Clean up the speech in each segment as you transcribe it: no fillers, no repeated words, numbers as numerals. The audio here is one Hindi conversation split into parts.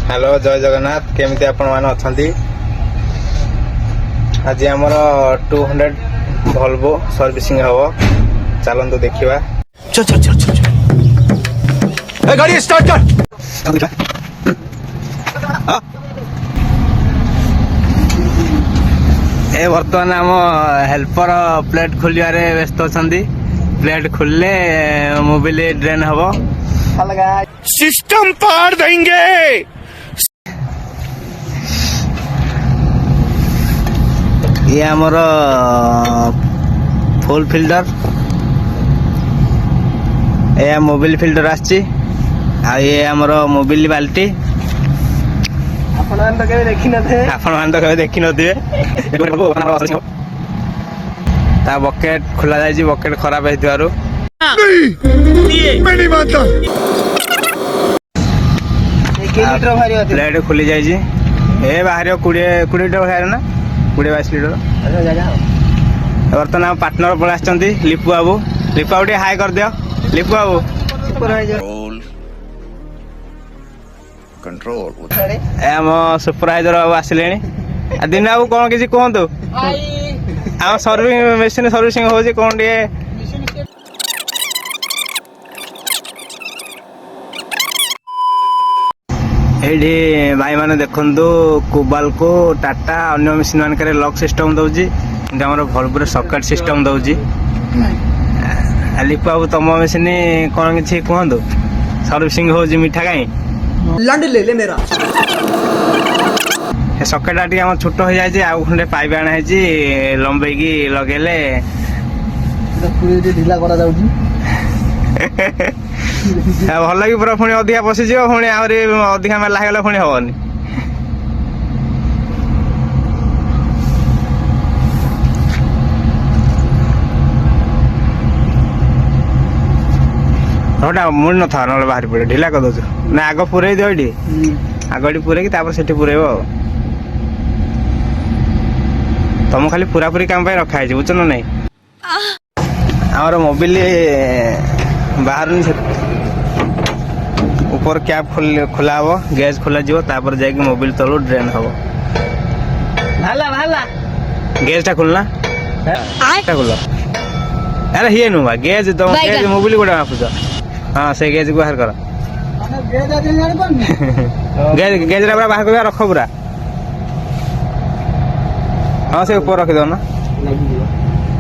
हेलो जय जगन्नाथ केमिति आपण माने अछंती। आज हमर 200 वोल्वो सर्विसिंग हबो चलंतु देखिबा। चल चल चल चल ए गाड़ी स्टार्ट कर। ए वर्तमान हम हेल्पर प्लेट खोलियारे व्यस्त अछंती। प्लेट खुलले मोबाइल ड्रेन हबो। सिस्टम पार देंगे। ये हमर full filter A mobile filter आछि आ ये हमर मोबाइल बाल्टी आपण तो कभी देखि नथिबे ता बकेट खुला जाय बकेट खराब हेतिवारु प्लेट खुली जाय ए बाहर 20 लीटर बाहर ना 20-22 लीटर। बर्तमान हम पार्टनर पड़े आछंती लिपु बाबू। लिपु बाबू हाय कर दियो। लिपु बाबू कंट्रोल हम सुपरवाइजर बाबू आसिले दिन बाबू कौन किसी कहतु आम सर्विंग मेसीन सर्विसिंग हो कौन टे ये भाई मैंने देखु कोबाल्को टाटा अन्य मेसीन मानक लॉक सिस्टम दौर भलपुर सकेट सिस्टम दौर। लिपु बाबू तुम मेसीन कौन किसी कहतु सर्विसिंग हो मीठा कहीं ले ले मेरा सकेटा टी आम छोट हो जाए आउ खंडे पाइप आना है लंबेकी लगेले ढिला करा जाउची भल कि पूरा पुणी अधिका पशिज पुणी आहरी अधिका मेला होगला पुणी हेनी रोटा मुड़ी न था ना बाहर पड़े ढिला कर दो ना आग पूरे दियो ये आग पूरे से पूरेब तुम खाली पूरा पूरी काम रखा है बुझ ना नहीं आमर मोबाइल बाहर ऊपर कैप खोला हम गैस खोल जाए मोबाइल तलू ड्रेन हम गैस खोलना खोल अरे ये नुआ गैस तुम गैस मोबाइल गोटे मापुच हाँ से गैस को बाहर कर गैस बाहर कर रख पूरा हाँ से ऊपर रखिद ना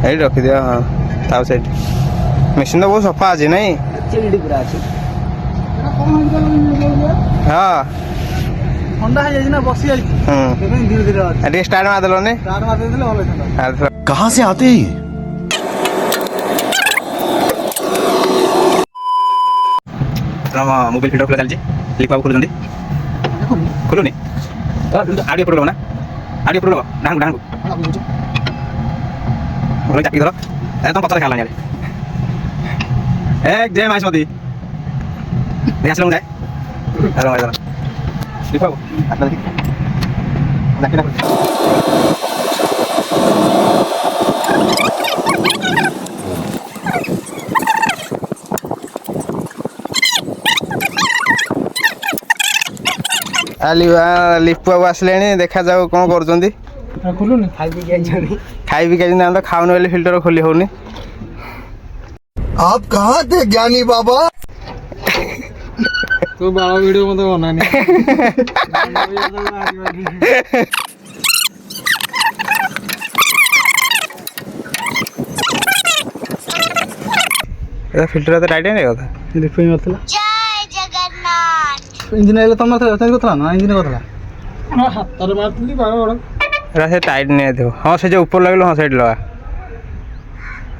ये रखिद हाँ ताऊ से मेसीन तो बहुत सफा अच्छी नहीं हाँ स्टार्ट मार दिल कहाँ से आते हैं ये? मोबाइल फिल्टर खुला चलती लिपु बाबू खोलुंदी खोलुनी आडियो प्रोग्राम ना आडियो प्रोग्राम डांग डांग बोलो चाकी धर ए तुम पत्थर खाला यार एक जय माइसमती नहीं आसलम जाए अरे भाई लिपु बाबू आटला देखि डाकी डाक लिपु बाबू आसले देखा जाऊ कौन कर खाई भी तो खाऊन बोले फिल्टर खोली होनी। आप कहाँ थे ज्ञानी बाबा? तो बाबा वीडियो मत बनानी फिल्टर तो टाइट नहीं था लिपु नथला इंजिन आइले तुम नथला कथला ना इंजिन कथला हाथ मारतली बाबा से टाइट नहीं थे हाँ से जो ऊपर लगल हाँ साइड लगा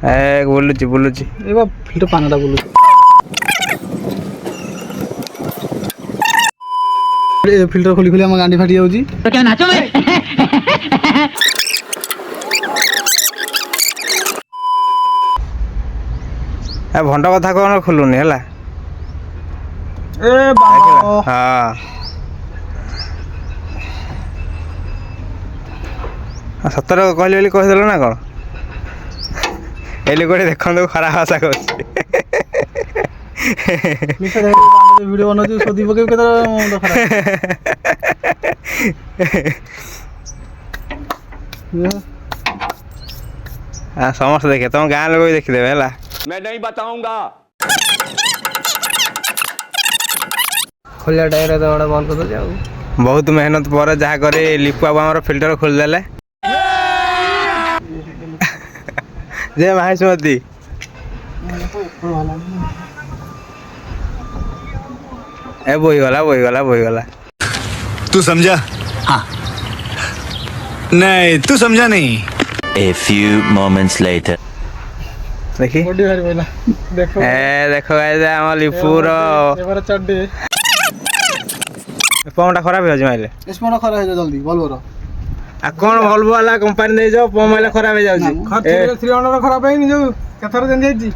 ए बोलुची बोलुची ए बा फिल्टर पानाटा बोलुची ए फिल्टर खोली खोली हम गांडी फाटी जाउची तो क्या नाचो में ए भंड कथा कौन खोलुनी हैला ए बाबा हाँ सतर कहली कहीदेल ना कौन ए लोक देखो खराब भाषा कह वीडियो बनाऊँ सोदी पकड़ ସମସ୍ତେ ଦେଖେ ତମ ଗାଁ ଲୋକ ବି ଦେଖିଦେବେ ହେଲା। मैं नहीं बताऊंगा। ଖୋଲିଆ ଟାୟାର ତ ଗୋଟେ ବନ୍ଦ କରିଦେଉଛି ଆଉ। ବହୁତ ମେହନତ ପରେ ଯାହା କରି ଲିପୁ ବାବୁ ଆମର ଫିଲ୍ଟର ଖୋଲିଦେଲେ। ଜୟ ମହାସୁମତି। ଏ ବୋହିଗଲା। तू समझा? हाँ। नहीं तू समझा नहीं। A few moments later. देखी ବଡି ଭାରି ପଇଲା ଦେଖ ଦେଖ ଗାଇଜ ଆମ ଲିପୁର ଏବାର ଚଡ୍ଡି ପମ୍ପଟା ଖରାପ ହେଇଯାଉଛି ମାଇଲେ। ସ୍ପଣ୍ଡ ଖରାପ ହେଇଯିବ ଜଲ୍ଦି ଭଲଭର। ଆଉ କ'ଣ ଭଲଭୋ ବାଲା କମ୍ପାନୀ ଦେଇଛ ପମ୍ପ ମାଇଲେ ଖରାପ ହେଇଯାଉଛି। 300 ଖରାପ ହେଇନି ଯୋଉ କେଥର ଯେମିତି ହେଇଛି।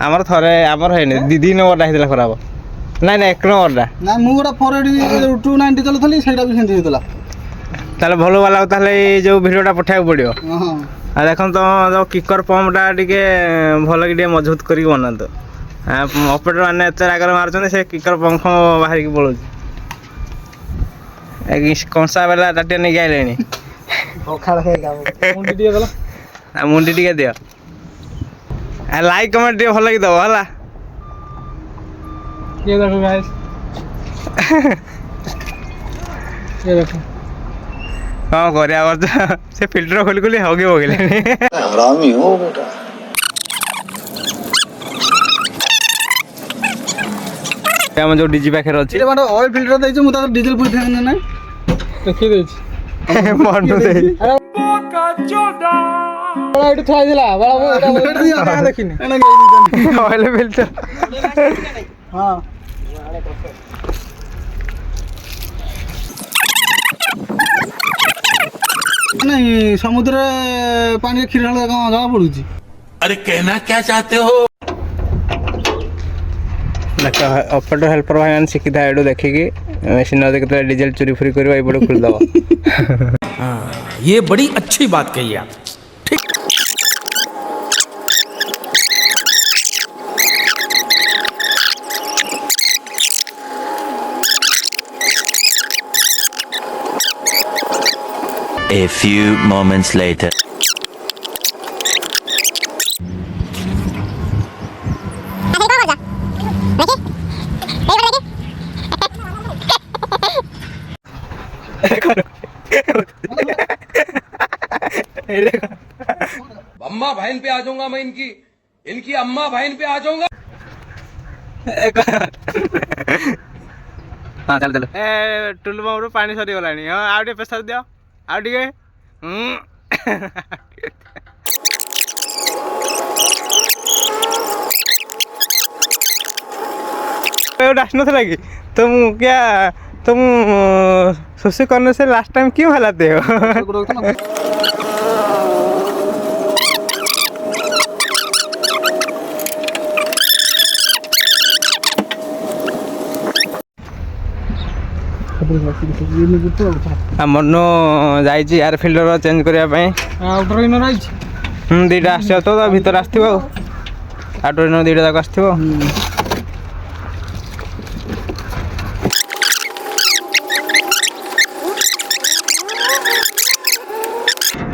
ଆମର ଥରେ ଆମର ହେଇନି ଦି ନମ୍ବରଟା ହେଇଥିଲା ଖରାପ। ନାଇଁ 1 ନମ୍ବରଟା। ନା ମୁଁ ଗୋଟେ 480 290 ଚଲଉଥିଲି ସେଇଟା ବି ସେମିତି ହେଇଥିଲା। ତାହେଲେ ଭଲ ବାଲାକୁ ତାହେଲେ ଏଇ ଯୋଉ ଭିଡ଼ିଓଟା ପଠାଇବାକୁ ପଡ଼ିବ। ହଁ ଆଉ ଦେଖନ୍ତୁ ତମ ଯୋଉ କିକର ପମ୍ପଟା ଟିକେ ଭଲକି ଟିକେ ମଜବୁତ କରିକି ବନାନ୍ତୁ। ଅପରେଟର ମାନେ ଏତେ ରାଗରେ ମାରୁଛନ୍ତି ସେ କିକର ପମ୍ପ ବାହାରିକି ପଳଉଛି। କଂସା ବାଲା ତାଟିଆ ନେଇକି ଆଇଲେଣି। ମୁଣ୍ଡି ଟିକେ ଦେଲା। ଆଉ ମୁଣ୍ଡି ଟିକେ ଦିଅ। ଆଉ ଲାଇକ୍ କମେଣ୍ଟ ଟିକେ ଭଲକି ଦେବ ହେଲା। ये देखो गाइस ये देखो କ'ଣ କରିବା ବର୍ଷ ସେ ଫିଲ୍ଟର ଖୋଲି ଖୋଲି ହଗି ପକେଇଲେଣି। हरामी हो बेटा। ଆମ ଯୋଉ ଡିଜି ପାଖରେ ଅଛି ଏଇଟା ମାନେ ଅଏଲ ଫିଲ୍ଟର ଦେଇଛି ମୁଁ ତାର ଡିଜେଲ ପୁରେଇ ନା ନାଇଁ ଦେଖି ଦେଇଛି ମନୁ ଦେଇ ଏଇଠି ଥୁଆ ହେଇଥିଲା ବାଳା ଦେଖିନି ଅଏଲ ଫିଲ୍ଟର। ହଁ ନାଇଁ ସମୁଦ୍ରରେ ପାଣିରେ କ୍ଷୀର ଢାଳିଲେ କ'ଣ ଜଣା ପଡୁଛି? अरे कहना क्या चाहते हो? ଦେଖ ଅପରେଟର ହେଲ୍ପର ଭାଇମାନେ ଶିଖିଥାଏ ଏଇଠୁ ଦେଖିକି ମେସିନ୍ କେତେବେଳେ ଡିଜେଲ ଚୋରି ଫୁରି କରିବ ଏଇପଟେ ଖୋଲିଦେବ। ये बड़ी अच्छी बात कही आप। A few moments later. अम्मा बहन पे आ जाऊंगा मैं इनकी अम्मा बहन पे आ जाऊंगा। ହଁ ଚାଲ ଏ ଟୁଲୁ ପମ୍ପରୁ ପାଣି ସରିଗଲାଣି। ହଁ ଆଉ ଟିକେ ପ୍ରେସର ଦିଅ ଆଉ ଟିକେ। ଆସିନଥିଲା କି तुम क्या तुम सुशी करने से लास्ट टाइम क्यों हिलाते हो? ମନୁ ଯାଇଛି ଏୟାର ଫିଲ୍ଟର ଚେଞ୍ଜ କରିବା ପାଇଁ। ଆଉଟର ଇନର ଆଇଛି ଦୁଇଟା ଆସିବ ତ ଭିତରେ ଆସିଥିବ ଆଉ ଆଉଟର ଇନର ଦୁଇଟା ଯାକ ଆସିଥିବ।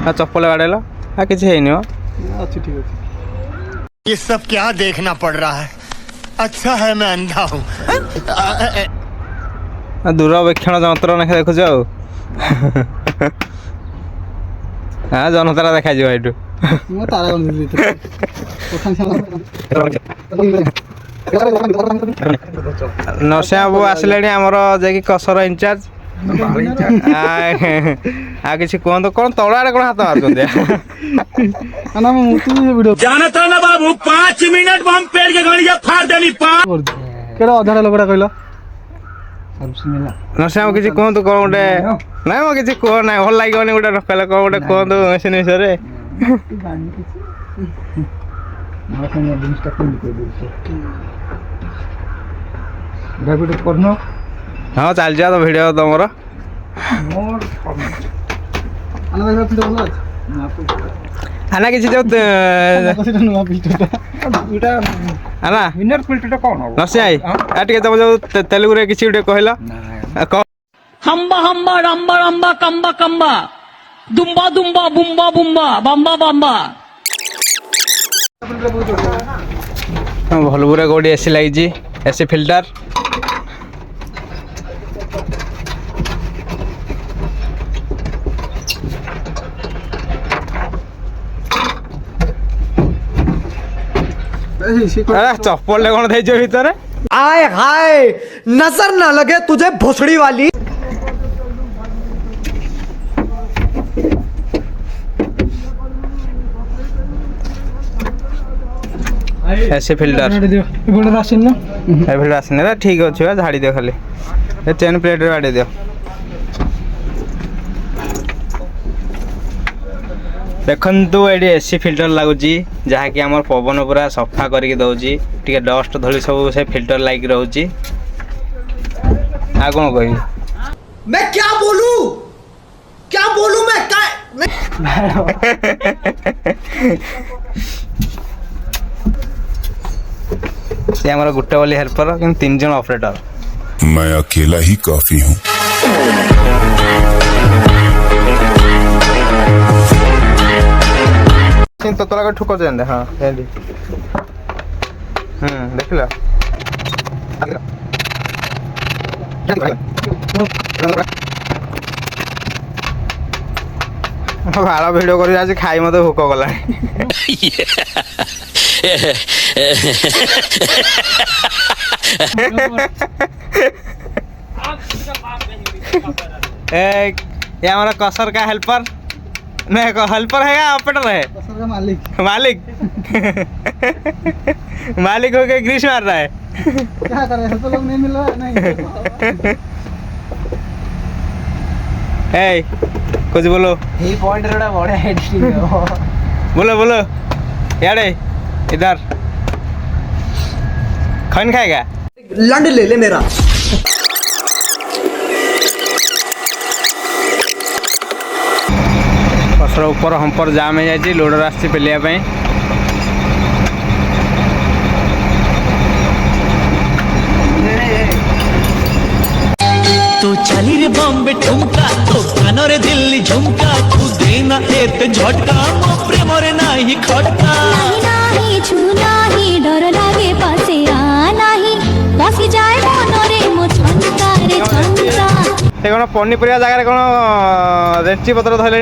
ଆଉ ଚପଲ ବାଡ଼େଇଲ ଆଉ କିଛି ହେଇନି ମ। ଅଛି ଠିକ ଅଛି। ये सब क्या देखना पड़ रहा है? अच्छा है मैं अंधा हूँ। ଦୂରବୀକ୍ଷଣ ଯନ୍ତ୍ର ଲେଖା ଦେଖୁଛ ଆଉ। ହଁ ଜନତାରା ଦେଖାଯିବ ଏଇଠୁ। ମୁଁ ତାରା ନରସିଂହ ବାବୁ ଆସିଲେଣି ଆମର ଯାଇକି କସର ଇନଚାର୍ଜ। ଆଉ କିଛି କୁହନ୍ତୁ କ'ଣ ତଳ ଆଡ଼େ କ'ଣ ହାତ ମାରୁଛନ୍ତି? जानता ना बाबू 5 मिनट में हम पेड़ के गड़िया फाड़ देनी। କେଡା ଅଧାଟା ଲୋକଟା କହିଲ ନରସିଂହ ବାବୁ କିଛି କୁହନ୍ତୁ କ'ଣ ଗୋଟେ। ନାଇଁ ମ କିଛି କୁହ ନାହିଁ ଭଲ ଲାଗିବନି ଗୋଟେ ନ କହିଲେ କ'ଣ ଗୋଟେ କୁହନ୍ତୁ ମେସିନ୍ ବିଷୟରେ। ହଁ ଚାଲିଯିବା ତ ଭିଡ଼ିଓ ତମର। ଆନା କିଛି ଯୋଉ ଆନା ନରସିଂହ ଭାଇ ଆଉ ଟିକେ ତମ ଯୋଉ ତେଲୁଗୁରେ କିଛି ଗୋଟେ କହିଲ। हम्बा हम्बा रम्बा रम्बा कम्बा कम्बा दुम्बा दुम्बा बुम्बा बुम्बा बम्बा बम्बा भलपुरा कोडी एसी लगी एसी फिल्टर चप्पल कौन थे भीतर आय हाय नजर ना लगे तुझे भोसड़ी वाली। एसी फिल्टर फिल्टर आसने ठीक अच्छे झाड़ी दियो खाली चेन प्लेट बाड़ी दियो देखु ये एसी फिल्टर लगुच जहाँकि आम पवन पूरा सफा करके दौची टे डस्ट धूली सब से फिल्टर लाइक रोचे आ कौन कह मैं क्या बोलूं सी आम गोटे बोली हेल्पर कि 3 जन ऑपरेटर मैं अकेला ही काफी हूँ। तोतला ठुक हाँ देख लो भाड़ भिड कर खाई मत भोक गला ये हमारा कसर का हेल्पर नहीं हेल्पर है या ऑपरेटर है मालिक मालिक होके ग्रीस मार रहा है क्या करे हेल्पर लोग नहीं मिल रहा है नहीं ए कुछ बोलो ये पॉइंट थोड़ा बड़ा एडिटिंग है बोलो बोलो यारे इधर कौन खाएगा लंड ले ले मेरा। कसर ऊपर हम्पर जाम हो जाए लोडर आसी पेलिया तू चली रे बॉम्बे ठुमका तो कानो रे दिल्ली झुमका तू देना एत झटका मो प्रेम रे नाही खटका नाही छुना ही डर लागे पासे आ नाही पसी जाए मनरे मो छंका रे छंका से कौन पनीपरिया जगह कौन रेंची पत्र धरले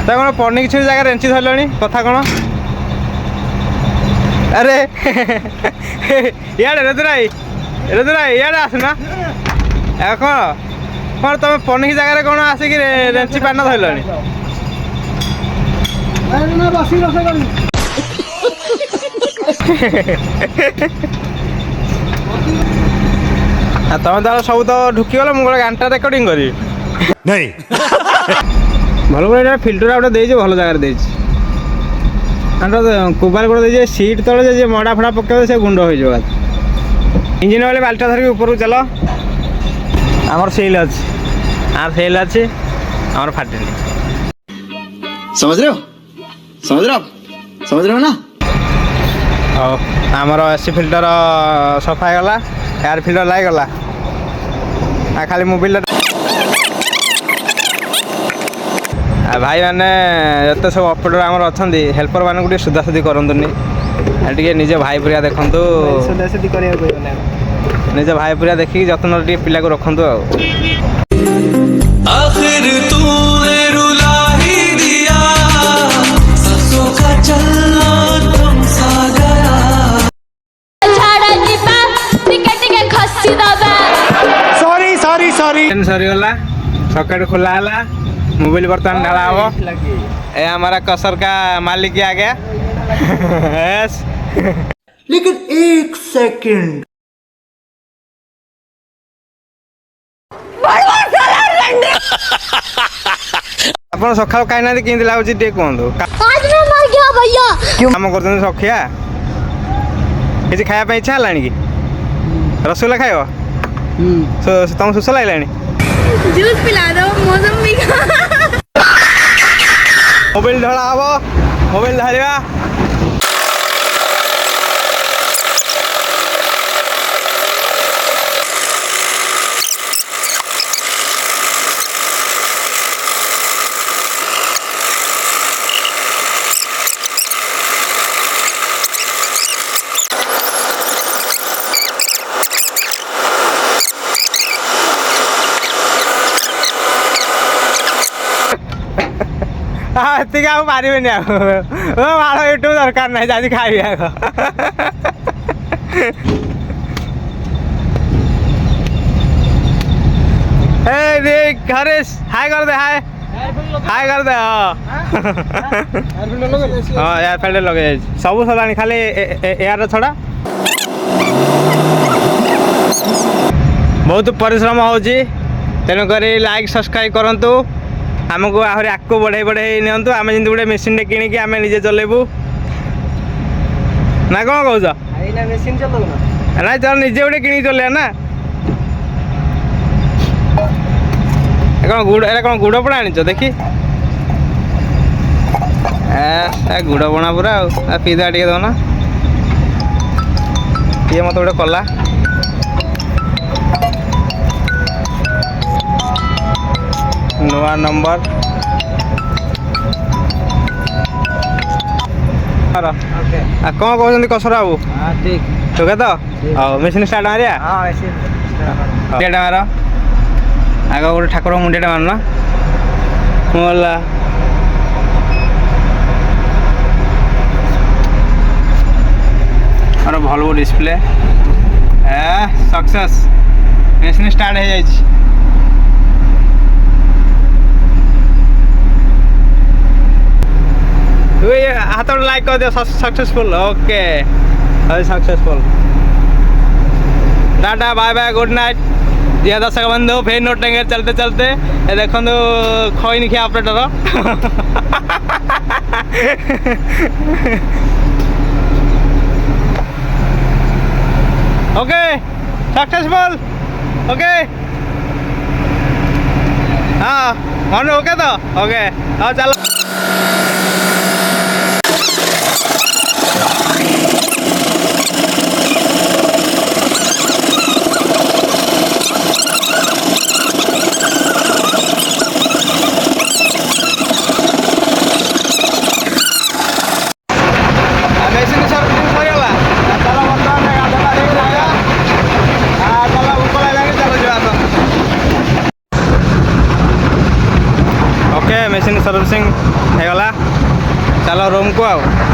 कौन पनी किसी जगह रेंची धरले कथा कौन अरे इे रेदुराई इे आसना कौन कौन तुम पनी जगह कौन आसिक रेंची पान धरल तुम तो सब तो ढुकीगल मुझे गानटा रेकर्डिंग करी नहीं भल भाई फिल्टर गोटे देती भल जगह देती कुबार गोटे दे सीट तले मड़ा फड़ा पकड़ से गुंड हो इंजिन वाले बाल्टा धरिक ऊपर चल आमर सेल अच्छे आर सेल अच्छे आमर फाटे समझ रहे हो ना आमर एसी फिल्टर सफा गला एयर फिल्टर लाई गला खाली मोबाइल भाई मैंने जो सब ऑपरेटर आमर अच्छा हेल्पर मान को सुधासुधी करतुनि निजे भाई पुरिया देखु निज भाई पुरिया देखिक जत्न पिला को रखु आखिर तूने रुला ही दिया सांसों का चलना थम सा गया झाड़ा दीपा टिके टिके खसी दबा सॉरी सरी गला सॉकेट खोला है मोबाइल बर्तमान ढाला हम ये हमारा कसर का मालिक आ गया यस लेकिन एक सेकंड आप सका कहीं ना कि लगुच टे कहतु आज मैं मर गया भैया काम कर सखिया किसी खाया इच्छा है कि रसगुल्ला खाइब तुम शोष लगे जूस पिला दो मौसमी का मोबाइल धरा हम मोबाइल धरवा ଏତିକି ଆଉ ପାରିବେନି ଆଉ ମାଳ ୟୁଟ୍ୟୁବ ଦରକାର ନାହିଁ ଯାଉଛି ଖାଇବି ଆଗ हरीश हाय कर दे हाय हाय कर दे हाँ एयर फिल्टर लगे सब सर खाली एयर छड़ा बहुत परिश्रम होची तेणुक लाइक सब्सक्राइब करूँ आमको आहरी आगू बढ़े बढ़े नियंतु आम जमी गोटे मेसीन किणिकी आम निजे चलेबू ना कौन कौच मेसीन चलो ना चल निजे गोटे किणी चलिया ना कौन गुड़ एरा कौन गुड़ पड़ा आनी देखी गुड़ बना पूरा पिज्जा टे दो ना ये मत गोटे कला नुआ नंबर कौन कहते कसरा बाबू ठीक ठीक है तो मेसीन स्टार्ट मारिया हाँ मेसीन मार आग गोटे ठाकुर मुंडिया मारना मोला और भल डिस्प्ले सक्सेस मेसीन स्टार्ट हो जाए हाथ लाइक कर दियो successful okay successful tata bye bye good night जी दर्शक बंधु फेर नोटेंगे चलते चलते देखो खैनी खिया ऑपरेटर ओके सक्सेसफुल ओके हाँ मन ओके तो ओके हाँ चलो मेसीन सर्विसिंग हो गला चलो रूम को आओ